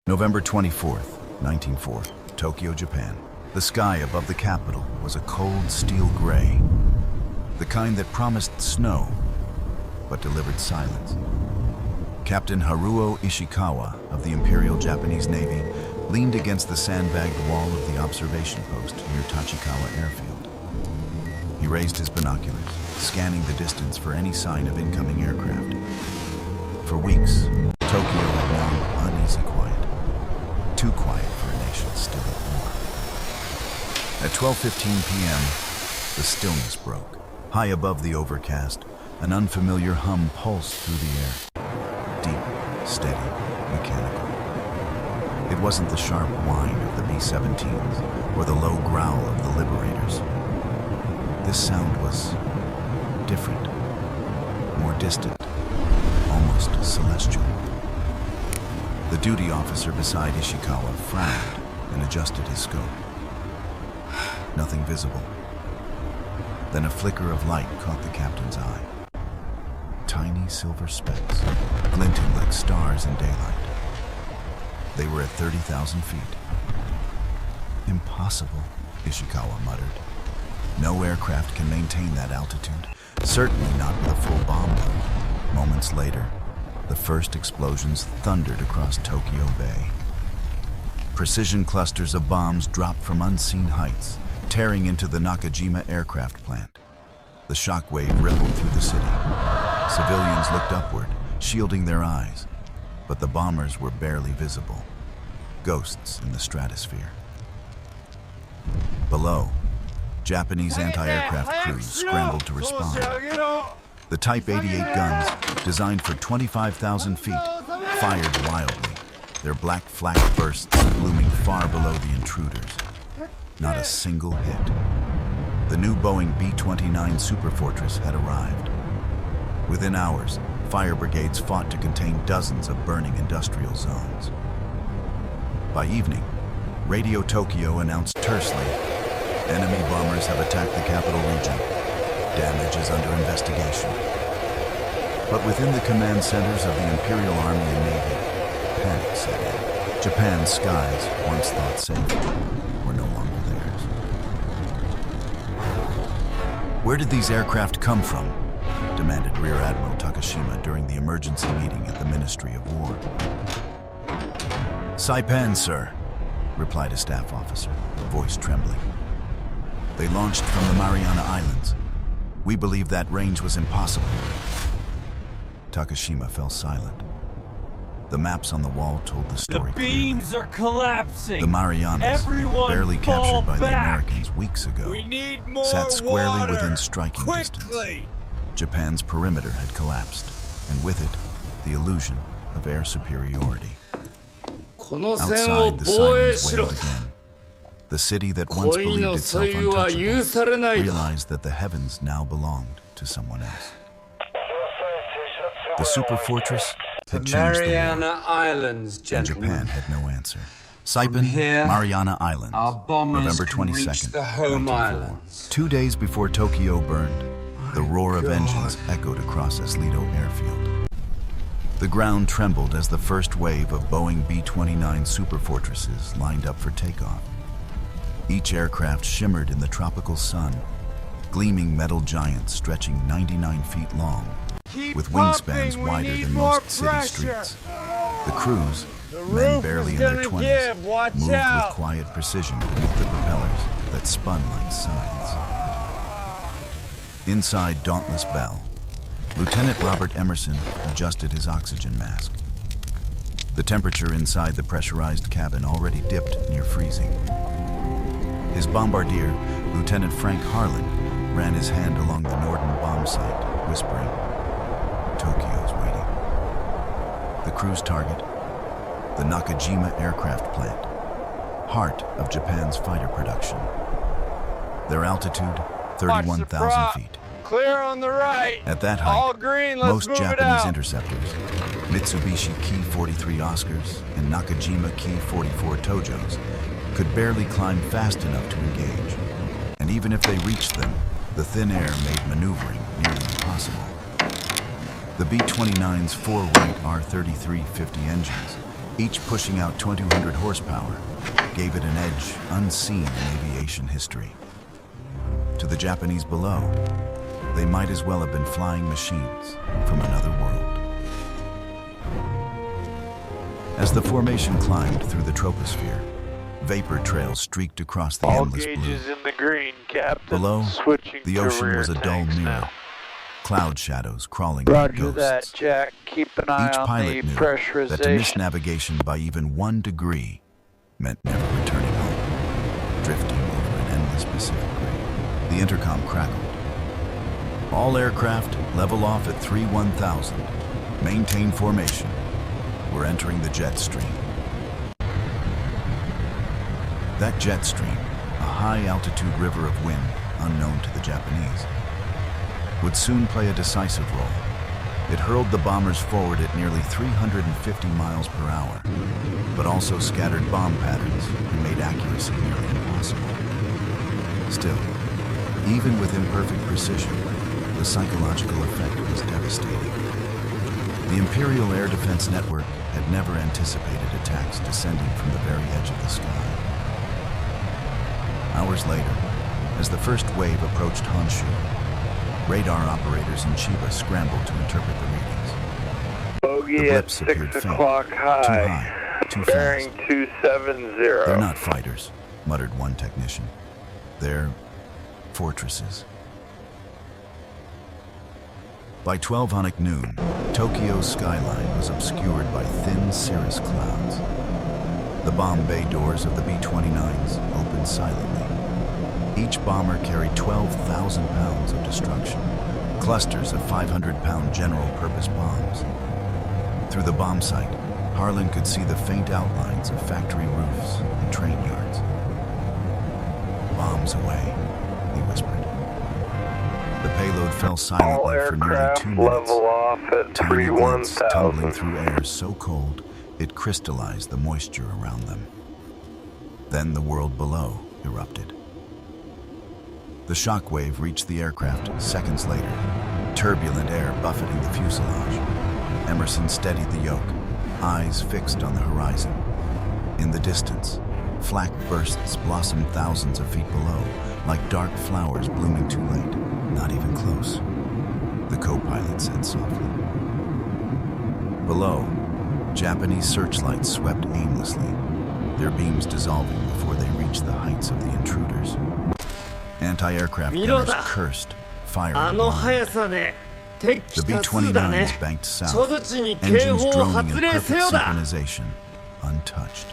November 24th, 1904, Tokyo, Japan. The sky above the capital was a cold steel gray, the kind that promised snow, but delivered silence. Captain Haruo Ishikawa of the Imperial Japanese Navy leaned against the sandbagged wall of the observation post near Tachikawa Airfield. He raised his binoculars, scanning the distance for any sign of incoming aircraft. For weeks, Tokyo had known uneasy quiet. Too quiet for a nation still at war. At 12:15 p.m., the stillness broke. High above the overcast, an unfamiliar hum pulsed through the air. Deep, steady, mechanical. It wasn't the sharp whine of the B-29s or the low growl of the Liberators. This sound was different, more distant, almost celestial. The duty officer beside Ishikawa frowned and adjusted his scope. Nothing visible. Then a flicker of light caught the captain's eye. Tiny silver specks, glinting like stars in daylight. They were at 30,000 feet. Impossible, Ishikawa muttered. No aircraft can maintain that altitude, certainly not with a full bomb load. Moments later, the first explosions thundered across Tokyo Bay. Precision clusters of bombs dropped from unseen heights, tearing into the Nakajima aircraft plant. The shockwave rippled through the city. Civilians looked upward, shielding their eyes, but the bombers were barely visible, ghosts in the stratosphere. Below, Japanese anti-aircraft crews scrambled to respond. The Type 88 guns, designed for 25,000 feet, fired wildly, their black flak bursts looming far below the intruders. Not a single hit. The new Boeing B-29 Superfortress had arrived. Within hours, fire brigades fought to contain dozens of burning industrial zones. By evening, Radio Tokyo announced tersely, enemy bombers have attacked the capital region. Damage is under investigation. But within the command centers of the Imperial Army and Navy, panic set in. Japan's skies, once thought safe, were no longer theirs. Where did these aircraft come from? Demanded Rear Admiral Takashima during the emergency meeting at the Ministry of War. Saipan, sir, replied a staff officer, voice trembling. They launched from the Mariana Islands. We believe that range was impossible. Takashima fell silent. The maps on the wall told the story The beams clearly. are collapsing. The Marianas, Everyone barely fall captured by the back. Americans weeks ago, We need more sat squarely water. within striking distance. Japan's perimeter had collapsed, and with it, the illusion of air superiority. Outside, the sirens wailed again. The city that once believed itself untouchable realized that the heavens now belonged to someone else. The Superfortress had changed the Mariana world, Islands, and gentlemen. Japan had no answer. Saipan, here, Mariana Islands, Our bombers November can reach 22nd, the home 1904. islands. 2 days before Tokyo burned, the roar of engines echoed across Eslido Airfield. The ground trembled as the first wave of Boeing B-29 Superfortresses lined up for takeoff. Each aircraft shimmered in the tropical sun, gleaming metal giants stretching 99 feet long, with wingspans wider than most city streets. The crews, men barely in their 20s, moved with quiet precision beneath the propellers that spun like signs. Inside Dauntless Bell, Lieutenant Robert Emerson adjusted his oxygen mask. The temperature inside the pressurized cabin already dipped near freezing. His bombardier, Lieutenant Frank Harlan, ran his hand along the Norden bomb site, whispering, "Tokyo's waiting." The crew's target, the Nakajima aircraft plant, heart of Japan's fighter production. Their altitude, 31,000 feet. Clear on the right. At that All height, green, let's most move it Japanese out. interceptors, Mitsubishi Ki-43 Oscars and Nakajima Ki-44 Tojos, could barely climb fast enough to engage. And even if they reached them, the thin air made maneuvering nearly impossible. The B-29's four-weight R-3350 engines, each pushing out 200 horsepower, gave it an edge unseen in aviation history. To the Japanese below, they might as well have been flying machines from another world. As the formation climbed through the troposphere, vapor trails streaked across the All endless blue. gauges in the green, Captain. Below, Switching the to ocean rear was a dull tanks mirror, now. cloud shadows crawling like Roger ghosts. that, Jack. Keep an eye Each on the pilot knew that to miss pressurization. navigation by even 1 degree meant never returning home, drifting over an endless Pacific gray. The intercom crackled. All aircraft level off at 3-1000. Maintain formation. We're entering the jet stream. That jet stream, a high-altitude river of wind unknown to the Japanese, would soon play a decisive role. It hurled the bombers forward at nearly 350 miles per hour, but also scattered bomb patterns and made accuracy nearly impossible. Still, even with imperfect precision, the psychological effect was devastating. The Imperial Air Defense Network had never anticipated attacks descending from the very edge of the sky. Hours later, as the first wave approached Honshu, radar operators in Chiba scrambled to interpret the readings. Bogey The at blips appeared 6 faint, o'clock too high. high, too Bearing fast. 270. They're not fighters, muttered one technician. They're fortresses. By 12 Hanok noon, Tokyo's skyline was obscured by thin cirrus clouds. The bomb bay doors of the B-29s opened silently. Each bomber carried 12,000 pounds of destruction, clusters of 500-pound general-purpose bombs. Through the bomb sight, Harlan could see the faint outlines of factory roofs and train yards. "Bombs away," he whispered. The payload fell All silently for nearly aircraft 2 minutes. level off at Tiny glints tumbling 3-1000. through air so cold it crystallized the moisture around them. Then the world below erupted. The shock wave reached the aircraft seconds later, turbulent air buffeting the fuselage. Emerson steadied the yoke, eyes fixed on the horizon. In the distance, flak bursts blossomed thousands of feet below, like dark flowers blooming too late, not even close. The co-pilot said softly. Below, Japanese searchlights swept aimlessly, their beams dissolving before they reached the heights of the intruders. Anti-aircraft gunners cursed, firing blind. The B-29s banked south, engines droning in perfect synchronization, untouched.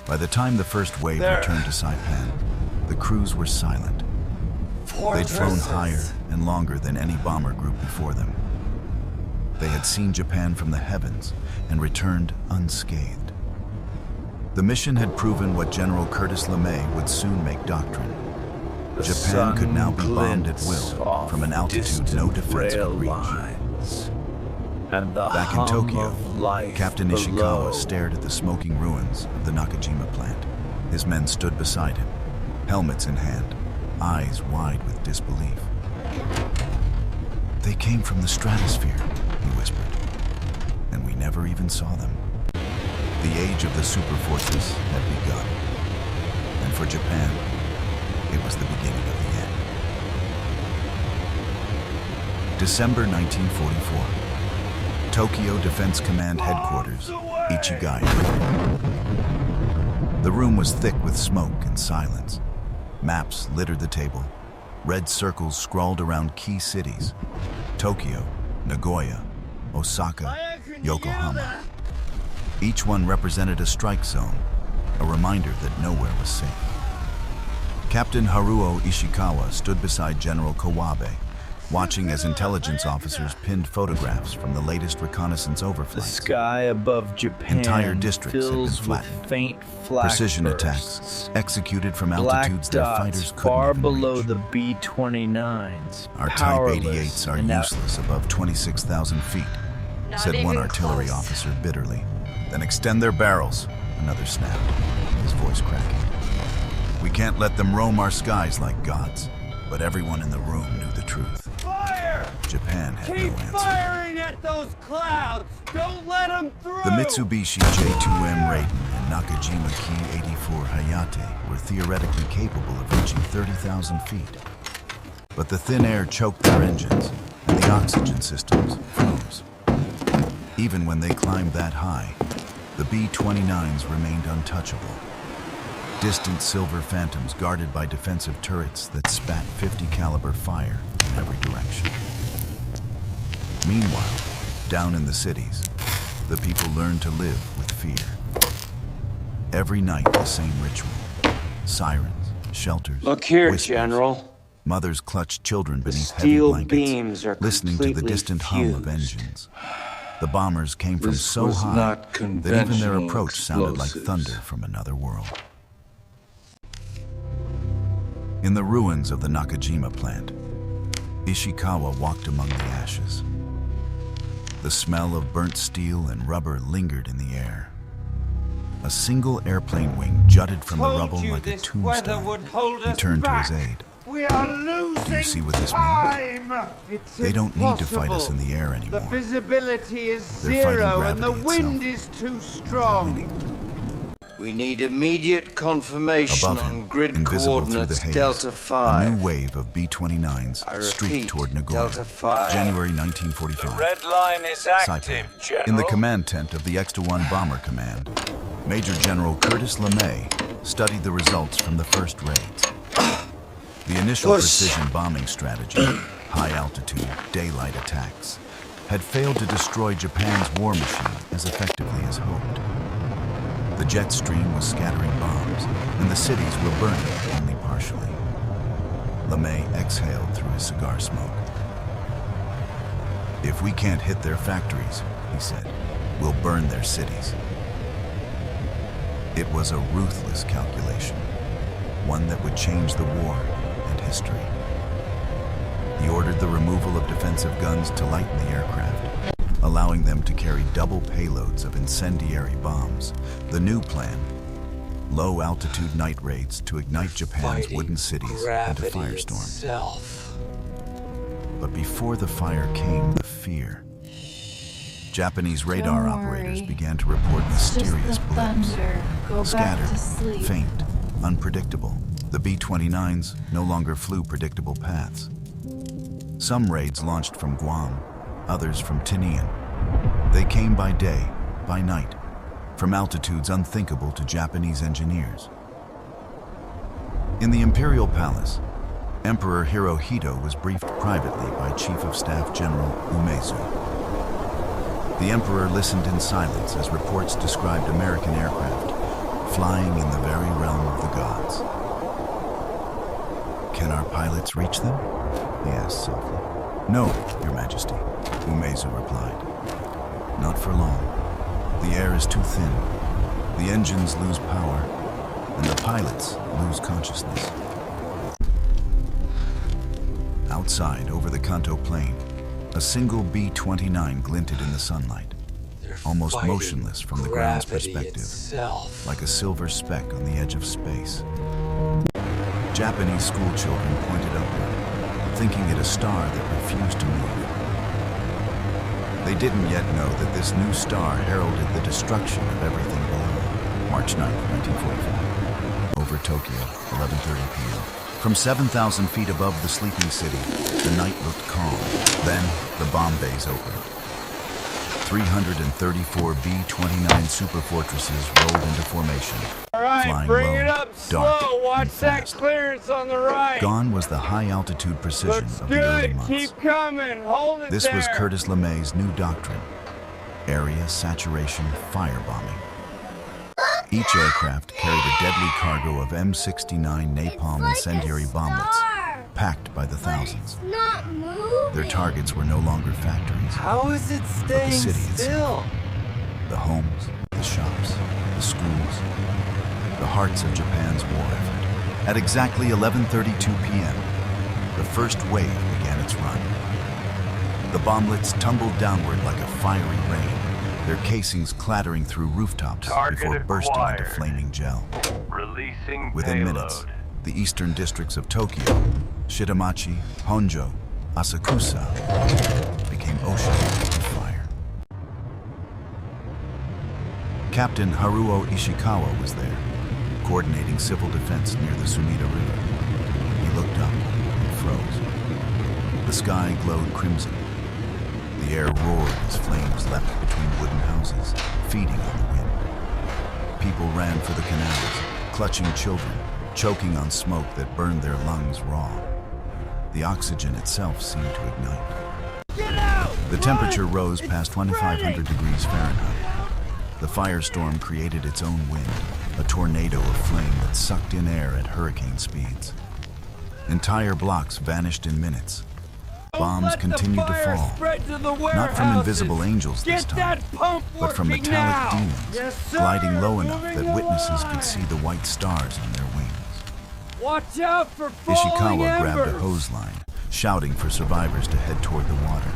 By the time the first wave returned to Saipan, the crews were silent. They'd flown higher and longer than any bomber group before them. They had seen Japan from the heavens and returned unscathed. The mission had proven what General Curtis LeMay would soon make doctrine. Japan could now be bombed at will from an altitude no defense could reach. Back in Tokyo, Captain Ishikawa stared at the smoking ruins of the Nakajima plant. His men stood beside him, helmets in hand, eyes wide with disbelief. "They came from the stratosphere," he whispered, "and we never even saw them." The age of the superfortress had begun, and for Japan, it was the beginning of the end. December 1944. Tokyo Defense Command Headquarters, Ichigai. The room was thick with smoke and silence. Maps littered the table. Red circles scrawled around key cities: Tokyo, Nagoya, Osaka, Yokohama. Each one represented a strike zone, a reminder that nowhere was safe. Captain Haruo Ishikawa stood beside General Kawabe, watching as intelligence officers pinned photographs from the latest reconnaissance overflights. The sky above Japan Entire districts had been fills flattened. with faint flak Precision bursts. attacks executed from Black altitudes their dots fighters couldn't far even below reach. the B-29s. Our Type powerless 88s are and out- useless above 26,000 feet, said one artillery officer bitterly. Then extend their barrels, another snapped, his voice cracking. We can't let them roam our skies like gods, but everyone in the room knew the truth. Fire! Japan had no Keep answer. firing at those clouds! Don't let them through! The Mitsubishi J2M Raiden and Nakajima Ki-84 Hayate were theoretically capable of reaching 30,000 feet. But the thin air choked their engines, and the oxygen systems froze. Even when they climbed that high, the B-29s remained untouchable. Distant silver phantoms guarded by defensive turrets that spat 50 caliber fire in every direction. Meanwhile, down in the cities, the people learned to live with fear. Every night the same ritual. Sirens, shelters, Look here, whispers. General. Mothers clutched children The beneath heavy steel blankets, beams are listening to the completely distant hum of fused. engines. The bombers came from This so was high not that even their conventional approach sounded like explosives. thunder from another world. In the ruins of the Nakajima plant, Ishikawa walked among the ashes. The smell of burnt steel and rubber lingered in the air. A single airplane wing jutted from the Told rubble you like a this weather tombstone. would hold He us turned to back. his aide. We are losing Do you see what this time. It's They don't need to fight us in impossible. the air The anymore. visibility is They're fighting zero and the gravity wind is too strong. We need immediate confirmation Above on him, grid invisible through the coordinates haze, Delta a 5. new wave of B-29s I streaked repeat, toward Nagoya, Delta 5. January 1945. Red line is Saipan. In the command tent of the X-1 Bomber Command, Major General Curtis LeMay studied the results from the first raids. The initial Push. precision bombing strategy, high-altitude, daylight attacks, had failed to destroy Japan's war machine as effectively as hoped. The jet stream was scattering bombs, and the cities were burning only partially. LeMay exhaled through his cigar smoke. "If we can't hit their factories," he said, "we'll burn their cities." It was a ruthless calculation, one that would change the war and history. He ordered the removal of defensive guns to lighten the aircraft, allowing them to carry double payloads of incendiary bombs. The new plan: low-altitude night raids to ignite Japan's Fighting wooden cities into gravity firestorm. itself. But before the fire came the fear. Japanese radar Don't operators worry. began to report mysterious Just the blips. thunder. Go back Scattered, to sleep. faint, unpredictable. The B-29s no longer flew predictable paths. Some raids launched from Guam, others from Tinian. They came by day, by night, from altitudes unthinkable to Japanese engineers. In the Imperial Palace, Emperor Hirohito was briefed privately by Chief of Staff General Umezu. The Emperor listened in silence as reports described American aircraft flying in the very realm of the gods. "Can our pilots reach them?" he asked softly. "No, Your Majesty," Umezu replied. "Not for long. The air is too thin. The engines lose power, and the pilots lose consciousness." Outside, over the Kanto Plain, a single B-29 glinted in the sunlight, They're almost fighting motionless from the ground's gravity perspective, itself. like a silver speck on the edge of space. Japanese schoolchildren pointed upward, thinking it a star that refused to move. They didn't yet know that this new star heralded the destruction of everything below. March 9, 1945. Over Tokyo, 11:30 p.m. From 7,000 feet above the sleeping city, the night looked calm. Then, the bomb bays opened. 334 B-29 Superfortresses rolled into formation, All right, flying bring low, it up dark, slow. Watch and that fast. clearance on the right. Gone was the high-altitude precision Let's of do the early it. months. Keep coming. Hold it This there. was Curtis LeMay's new doctrine: area saturation firebombing. Each aircraft carried a deadly cargo of M69 napalm incendiary bomblets, packed by the thousands. Not moving. Their targets were no longer factories, How is it staying city still? the homes, the shops, the schools, the hearts of Japan's war effort. At exactly 11:32 p.m., the first wave began its run. The bomblets tumbled downward like a fiery rain, their casings clattering through rooftops Target before bursting into acquired. flaming gel. Releasing Within payload. minutes, the eastern districts of Tokyo, Shitamachi, Honjo, Asakusa became ocean on fire. Captain Haruo Ishikawa was there, coordinating civil defense near the Sumida River. He looked up and froze. The sky glowed crimson. The air roared as flames leapt between wooden houses, feeding on the wind. People ran for the canals, clutching children, choking on smoke that burned their lungs raw. The oxygen itself seemed to ignite. Get out! The temperature rose past 2,500 degrees Fahrenheit. The firestorm created its own wind, a tornado of flame that sucked in air at hurricane speeds. Entire blocks vanished in minutes. Bombs continued to fall, not from invisible angels this time, but from metallic demons, gliding low enough that witnesses could see the white stars on their wings. Watch out for falling Ishikawa grabbed a embers. hose line, shouting for survivors to head toward the water.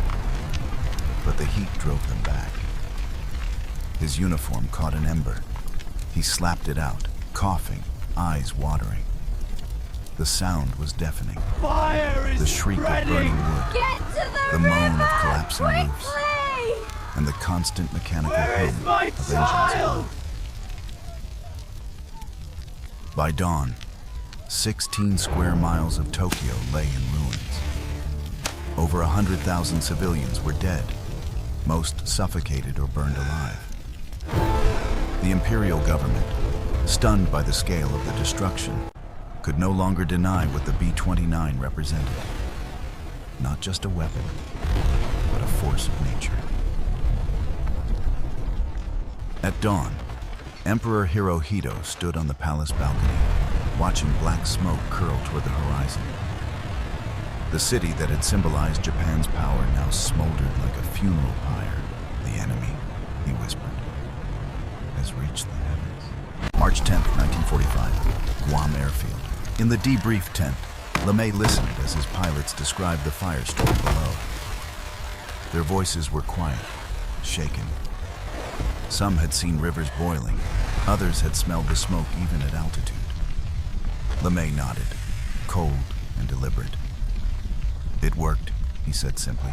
But the heat drove them back. His uniform caught an ember. He slapped it out, coughing, eyes watering. The sound was deafening. Fire is The shriek of spreading. burning wood, Get to the the moan river! of collapsing roofs, Quickly! and the constant mechanical Where is hum my of engines. child? By dawn, 16 square miles of Tokyo lay in ruins. Over 100,000 civilians were dead, most suffocated or burned alive. The imperial government, stunned by the scale of the destruction, could no longer deny what the B-29 represented. Not just a weapon, but a force of nature. At dawn, Emperor Hirohito stood on the palace balcony, watching black smoke curl toward the horizon. The city that had symbolized Japan's power now smoldered like a funeral pyre. The enemy, he whispered, has reached the heavens. March 10th, 1945, Guam Airfield. In the debrief tent, LeMay listened as his pilots described the firestorm below. Their voices were quiet, shaken. Some had seen rivers boiling, others had smelled the smoke even at altitude. LeMay nodded, cold and deliberate. It worked, he said simply.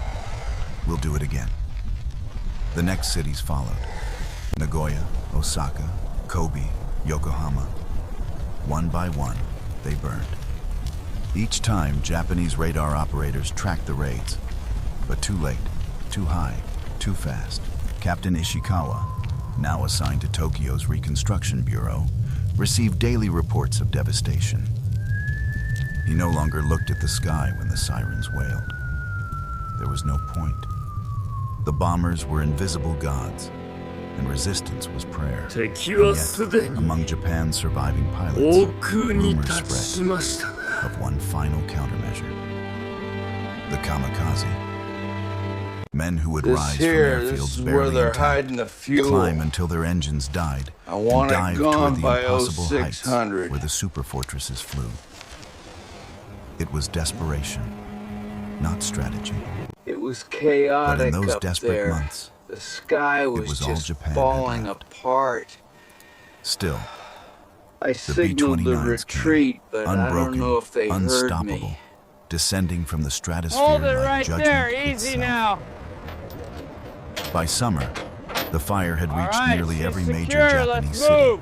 We'll do it again. The next cities followed. Nagoya, Osaka, Kobe, Yokohama. One by one, they burned. Each time, Japanese radar operators tracked the raids. But too late, too high, too fast. Captain Ishikawa, now assigned to Tokyo's Reconstruction Bureau, received daily reports of devastation. He no longer looked at the sky when the sirens wailed. There was no point. The bombers were invisible gods, and resistance was prayer. 敵はすで Yet, に among Japan's surviving 防 pilots, 空に rumors 達し spread ました of one final countermeasure. The kamikaze. Men who would This rise here, from this airfields is where barely they're intact, hiding the fuel. climb until their engines died, I want and it dive gone toward the by impossible heights 0600. where the Superfortresses flew. It was desperation, not strategy. It was But in chaotic those up desperate there. months, The sky was, was all just Japan had falling left. apart. still, I the signaled the B-29s retreat, came, but I don't unbroken, know if they heard unstoppable, me. descending from the stratosphere Hold it like right judgment there, easy itself. now. By summer, the fire had All reached right, nearly she's every major secure, Japanese let's city, move.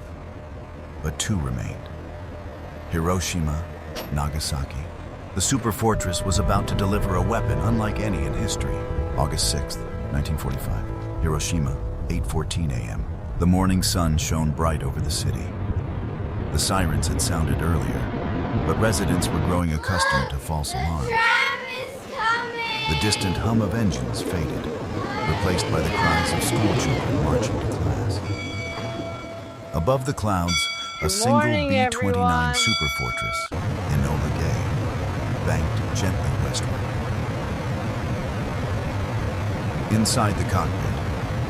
but two remained. Hiroshima, Nagasaki. The Superfortress was about to deliver a weapon unlike any in history. August 6th, 1945. Hiroshima, 8:14 a.m. The morning sun shone bright over the city. The sirens had sounded earlier, but residents were growing accustomed to false alarms. Tram is coming! The distant hum of engines faded, replaced by the cries of schoolchildren marching to class. Above the clouds, a single morning, B-29 everyone. Superfortress, Enola Gay, banked gently westward. Inside the cockpit,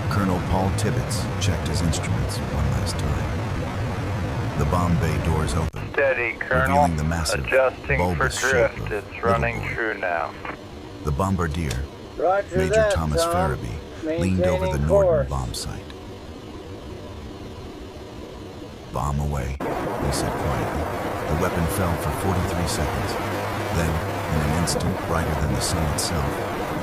Colonel Paul Tibbets checked his instruments one last time. The bomb bay doors opened, Steady, Colonel. revealing the massive, Adjusting for bulbous shape drift. of It's Little running Boy. true now. The bombardier, Roger Major that, Thomas Tom. Farabee, leaned over the Maintaining Norden course. bomb site. Bomb away, he said quietly. The weapon fell for 43 seconds. Then, In an instant, brighter than the sun itself,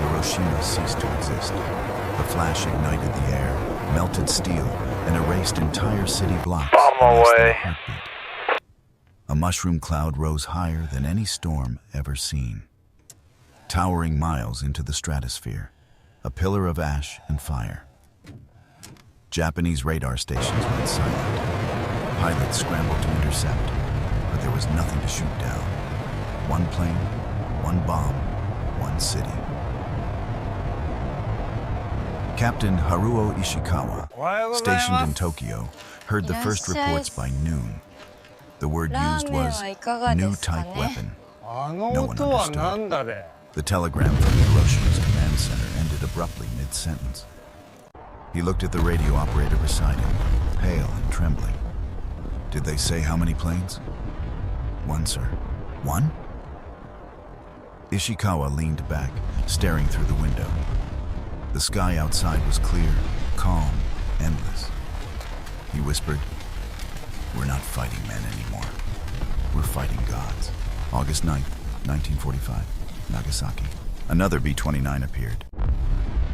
Hiroshima ceased to exist. The flash ignited the air, melted steel, and erased entire city blocks. Bomb in less than a away. heartbeat. A mushroom cloud rose higher than any storm ever seen, towering miles into the stratosphere, a pillar of ash and fire. Japanese radar stations went silent. Pilots scrambled to intercept, but there was nothing to shoot down. One plane, one bomb, one city. Captain Haruo Ishikawa, stationed in Tokyo, heard the first reports by noon. The word used was new type weapon. No one understood. The telegram from Hiroshima's command center ended abruptly mid-sentence. He looked at the radio operator beside him, pale and trembling. Did they say how many planes? One, sir. One? Ishikawa leaned back, staring through the window. The sky outside was clear, calm, endless. He whispered, "We're not fighting men anymore. We're fighting gods." August 9th, 1945, Nagasaki. Another B-29 appeared.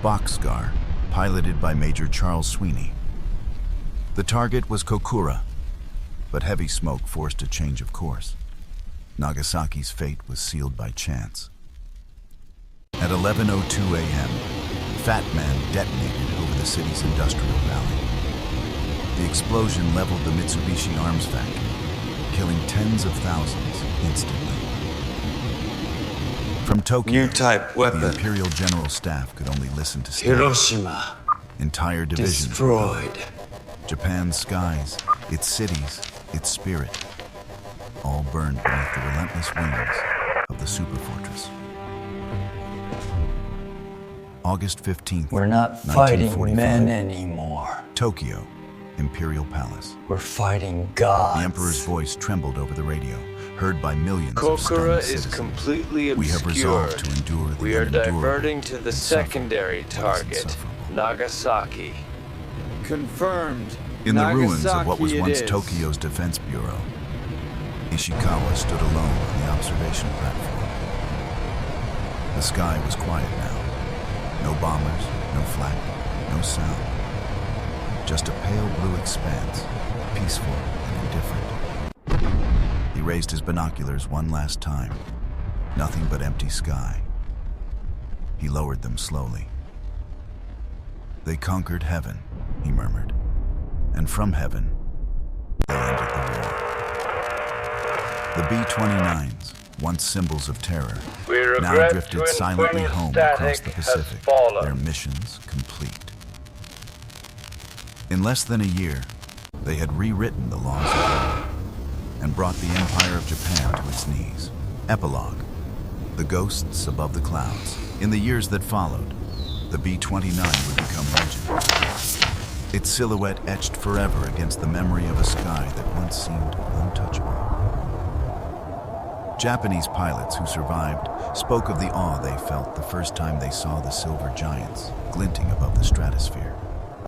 Boxcar, piloted by Major Charles Sweeney. The target was Kokura, but heavy smoke forced a change of course. Nagasaki's fate was sealed by chance. At 11:02 a.m., Fat Man detonated over the city's industrial valley. The explosion leveled the Mitsubishi arms factory, killing tens of thousands instantly. From Tokyo, New type weapon. the Imperial General Staff could only listen to stare. Hiroshima Entire divisions destroyed. Japan's skies, its cities, its spirit, all burned beneath the relentless wings of the Superfortress. August 15th, We're not fighting 1945. men anymore. Tokyo, Imperial Palace. We're fighting gods. The Emperor's voice trembled over the radio, heard by millions of Kokura stunned is citizens. completely We have obscured. resolved to endure the We are unendurable diverting to the and suffer secondary what is target, insufferable. Nagasaki. Confirmed. In the ruins of what was Nagasaki it once is. Tokyo's defense bureau, Ishikawa stood alone on the observation platform. The sky was quiet now. No bombers, no flak, no sound. Just a pale blue expanse, peaceful and indifferent. He raised his binoculars one last time. Nothing but empty sky. He lowered them slowly. They conquered heaven, he murmured. And from heaven, they ended the war. The B-29s, once symbols of terror, We now regret drifted to silently inform you home across static the has Pacific, fallen. their missions complete. In less than a year, they had rewritten the laws of war and brought the Empire of Japan to its knees. Epilogue: the ghosts above the clouds. In the years that followed, the B-29 would become legend. Its silhouette etched forever against the memory of a sky that once seemed untouchable. Japanese pilots who survived spoke of the awe they felt the first time they saw the silver giants glinting above the stratosphere.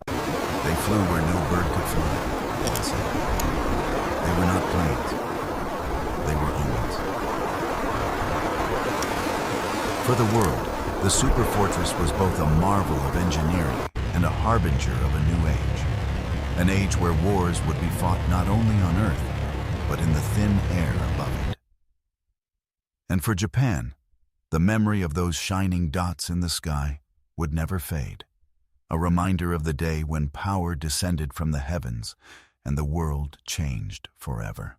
They flew where no bird could fly, they said. They were not planes. They were omens. For the world, the Superfortress was both a marvel of engineering and a harbinger of a new age. An age where wars would be fought not only on Earth, but in the thin air above it. And for Japan, the memory of those shining dots in the sky would never fade. A reminder of the day when power descended from the heavens and the world changed forever.